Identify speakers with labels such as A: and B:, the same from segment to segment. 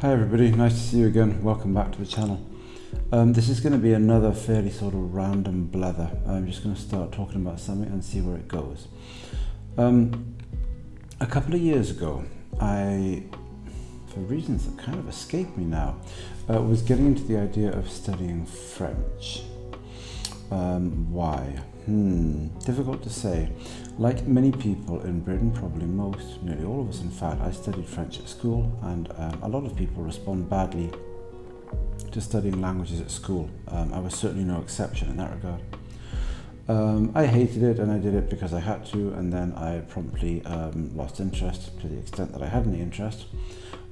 A: Hi everybody, nice to see you again. Welcome back to the channel. This is going to be another fairly sort of random blather. I'm just going to start talking about something and see where it goes. A couple of years ago, I, for reasons that kind of escape me now, was getting into the idea of studying French. Why? Difficult to say. Like many people in Britain, probably most, nearly all of us in fact, I studied French at school, and a lot of people respond badly to studying languages at school. I was certainly no exception in that regard. I hated it, and I did it because I had to, and then I promptly lost interest to the extent that I had any interest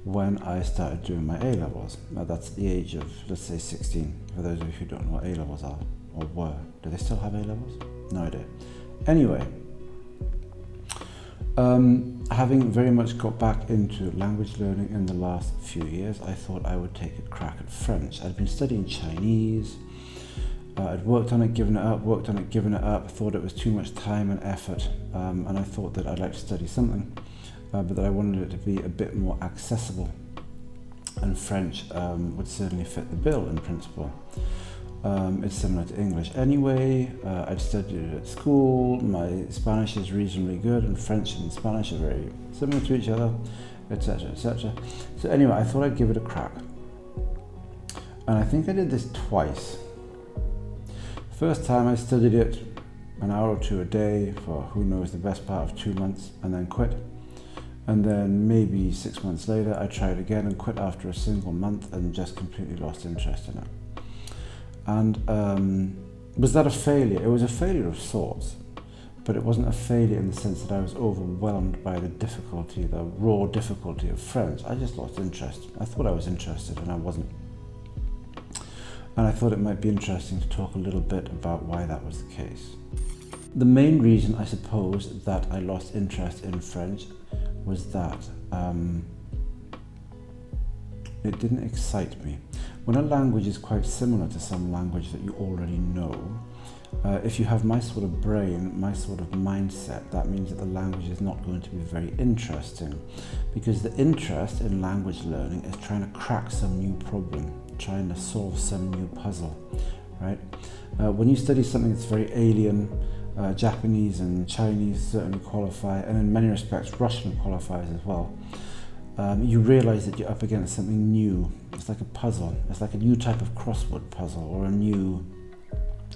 A: when I started doing my A-levels. Now that's at the age of, let's say, 16, for those of you who don't know what A-levels are, or were. Do they still have A-levels? No idea. Anyway, having very much got back into language learning in the last few years, I thought I would take a crack at French. I'd been studying Chinese. I'd worked on it, given it up, worked on it, given it up, thought it was too much time and effort, and I thought that I'd like to study something, but that I wanted it to be a bit more accessible, and French would certainly fit the bill in principle. It's similar to English anyway. I'd studied it at school. My Spanish is reasonably good, and French and Spanish are very similar to each other, etc., etc. So anyway, I thought I'd give it a crack, and I think I did this twice. First time I studied it an hour or two a day for who knows the best part of 2 months, and then quit. And then maybe 6 months later I tried again and quit after a single month and just completely lost interest in it. And was that a failure? It was a failure of sorts, but it wasn't a failure in the sense that I was overwhelmed by the difficulty, the raw difficulty of French. I just lost interest. I thought I was interested and I wasn't. And I thought it might be interesting to talk a little bit about why that was the case. The main reason, I suppose, that I lost interest in French was that it didn't excite me. When a language is quite similar to some language that you already know, if you have my sort of brain, my sort of mindset, that means that the language is not going to be very interesting, because the interest in language learning is trying to crack some new problem, trying to solve some new puzzle, right? When you study something that's very alien, Japanese and Chinese certainly qualify, and in many respects Russian qualifies as well. You realize that you're up against something new. It's like a puzzle. It's like a new type of crossword puzzle, or a new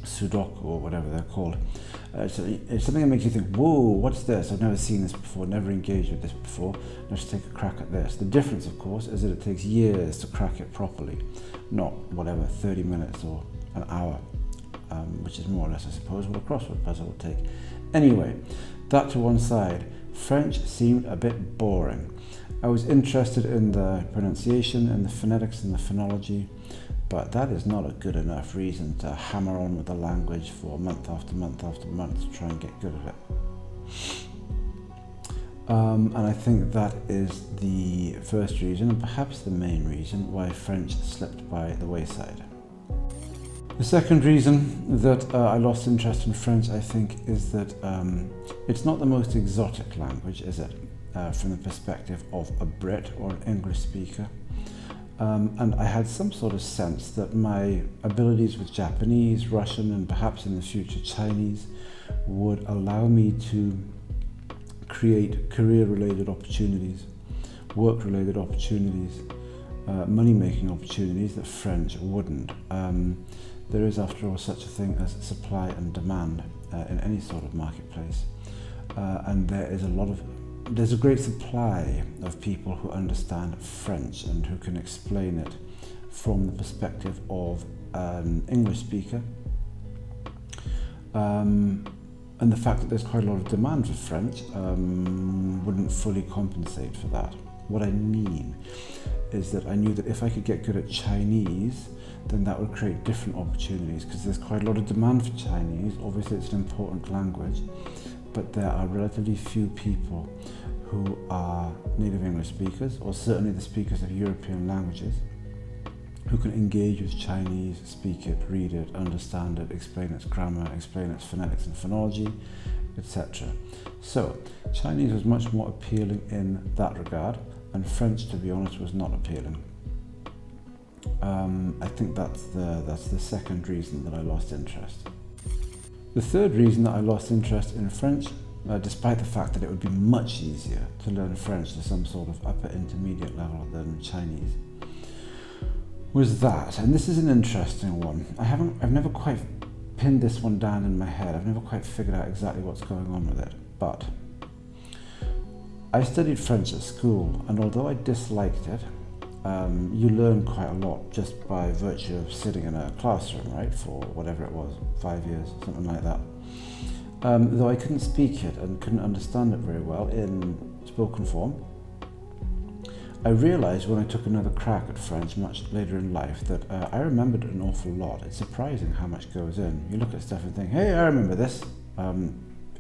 A: Sudoku, or whatever they're called. It's something that makes you think, whoa, what's this? I've never seen this before, never engaged with this before. Let's take a crack at this. The difference, of course, is that it takes years to crack it properly, not whatever, 30 minutes or an hour, which is more or less, I suppose, what a crossword puzzle would take. Anyway, that to one side. French seemed a bit boring. I was interested in the pronunciation and the phonetics and the phonology, but that is not a good enough reason to hammer on with the language for month after month after month to try and get good at it. And I think that is the first reason, and perhaps the main reason, why French slipped by the wayside. The second reason that I lost interest in French, I think, is that it's not the most exotic language, is it? From the perspective of a Brit or an English speaker. And I had some sort of sense that my abilities with Japanese, Russian, and perhaps in the future Chinese would allow me to create career-related opportunities, work-related opportunities, money-making opportunities that French wouldn't. There is, after all, such a thing as supply and demand in any sort of marketplace. And there's a great supply of people who understand French and who can explain it from the perspective of an English speaker. And the fact that there's quite a lot of demand for French wouldn't fully compensate for that. What I mean is that I knew that if I could get good at Chinese, then that would create different opportunities, because there's quite a lot of demand for Chinese. Obviously it's an important language, but there are relatively few people who are native English speakers, or certainly the speakers of European languages, who can engage with Chinese, speak it, read it, understand it, explain its grammar, explain its phonetics and phonology, etc. So Chinese was much more appealing in that regard, and French, to be honest, was not appealing. I think that's the second reason that I lost interest. The third reason that I lost interest in French, despite the fact that it would be much easier to learn French to some sort of upper intermediate level than Chinese, was that, and this is an interesting one. I've never quite pinned this one down in my head. I've never quite figured out exactly what's going on with it. But I studied French at school, and although I disliked it, you learn quite a lot just by virtue of sitting in a classroom, right, for whatever it was, 5 years, something like that. Though I couldn't speak it and couldn't understand it very well in spoken form, I realised when I took another crack at French much later in life that I remembered an awful lot. It's surprising how much goes in. You look at stuff and think, hey, I remember this.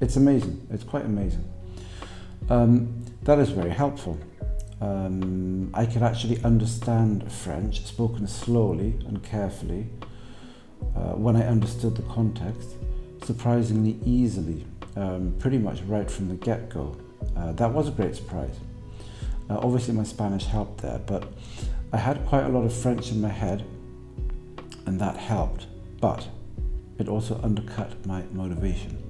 A: It's amazing. It's quite amazing. That is very helpful. I could actually understand French spoken slowly and carefully when I understood the context, surprisingly easily, pretty much right from the get-go. That was a great surprise. Obviously my Spanish helped there, but I had quite a lot of French in my head, and that helped, but it also undercut my motivation,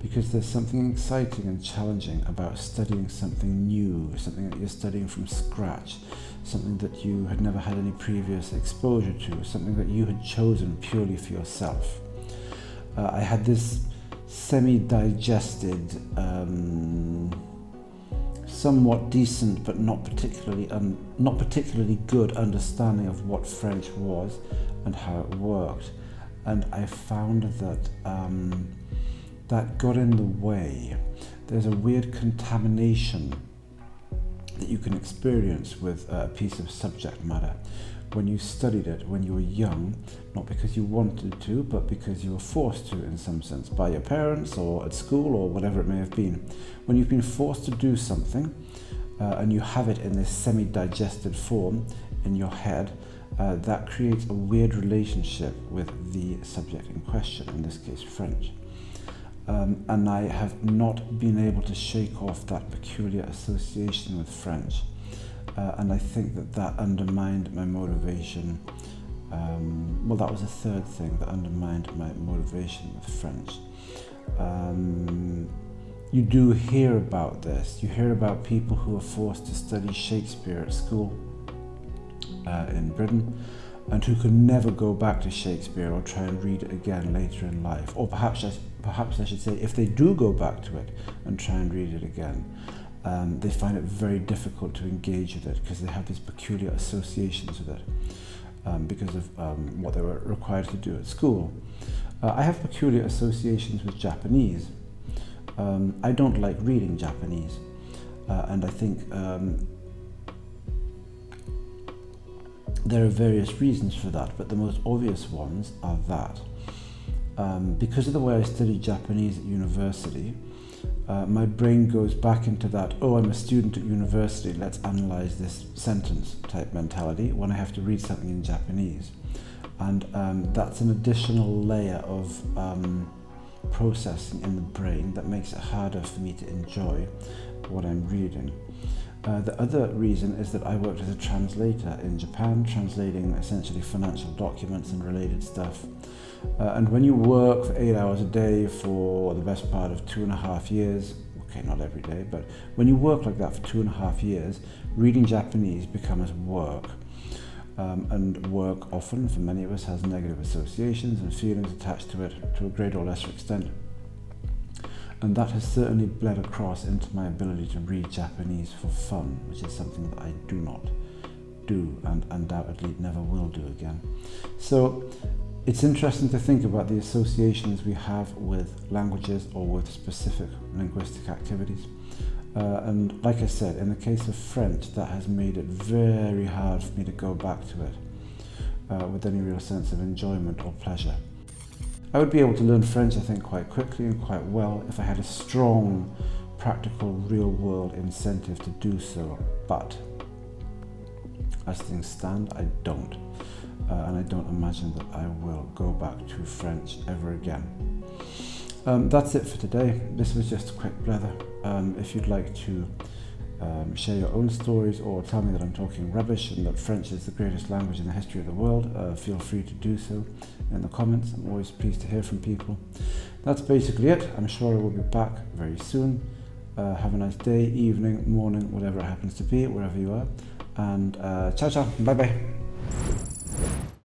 A: because there's something exciting and challenging about studying something new, something that you're studying from scratch, something that you had never had any previous exposure to, something that you had chosen purely for yourself. I had this semi-digested, somewhat decent but not particularly good understanding of what French was and how it worked, and I found that that got in the way. There's a weird contamination that you can experience with a piece of subject matter when you studied it when you were young, not because you wanted to, but because you were forced to in some sense, by your parents or at school or whatever it may have been. When you've been forced to do something and you have it in this semi-digested form in your head, that creates a weird relationship with the subject in question, in this case French. And I have not been able to shake off that peculiar association with French. And I think that undermined my motivation. Well, that was the third thing that undermined my motivation with French. You do hear about this. You hear about people who are forced to study Shakespeare at school in Britain, and who can never go back to Shakespeare or try and read it again later in life. Or perhaps I should say, if they do go back to it and try and read it again, they find it very difficult to engage with it because they have these peculiar associations with it because of what they were required to do at school. I have peculiar associations with Japanese. I don't like reading Japanese, and I think there are various reasons for that, but the most obvious ones are that because of the way I studied Japanese at university, my brain goes back into that, oh, I'm a student at university, let's analyze this sentence type mentality when I have to read something in Japanese. And that's an additional layer of processing in the brain that makes it harder for me to enjoy what I'm reading. The other reason is that I worked as a translator in Japan, translating essentially financial documents and related stuff. And when you work for 8 hours a day for the best part of 2.5 years, okay, not every day, but when you work like that for 2.5 years, reading Japanese becomes work. And work often, for many of us, has negative associations and feelings attached to it to a greater or lesser extent. And that has certainly bled across into my ability to read Japanese for fun, which is something that I do not do and undoubtedly never will do again. So it's interesting to think about the associations we have with languages or with specific linguistic activities. And like I said, in the case of French, that has made it very hard for me to go back to it with any real sense of enjoyment or pleasure. I would be able to learn French, I think, quite quickly and quite well if I had a strong, practical, real-world incentive to do so. But as things stand, I don't. And I don't imagine that I will go back to French ever again. That's it for today. This was just a quick blather. If you'd like to share your own stories or tell me that I'm talking rubbish and that French is the greatest language in the history of the world, feel free to do so in the comments. I'm always pleased to hear from people. That's basically it. I'm sure I will be back very soon. Have a nice day, evening, morning, whatever it happens to be, wherever you are. And ciao ciao, bye bye.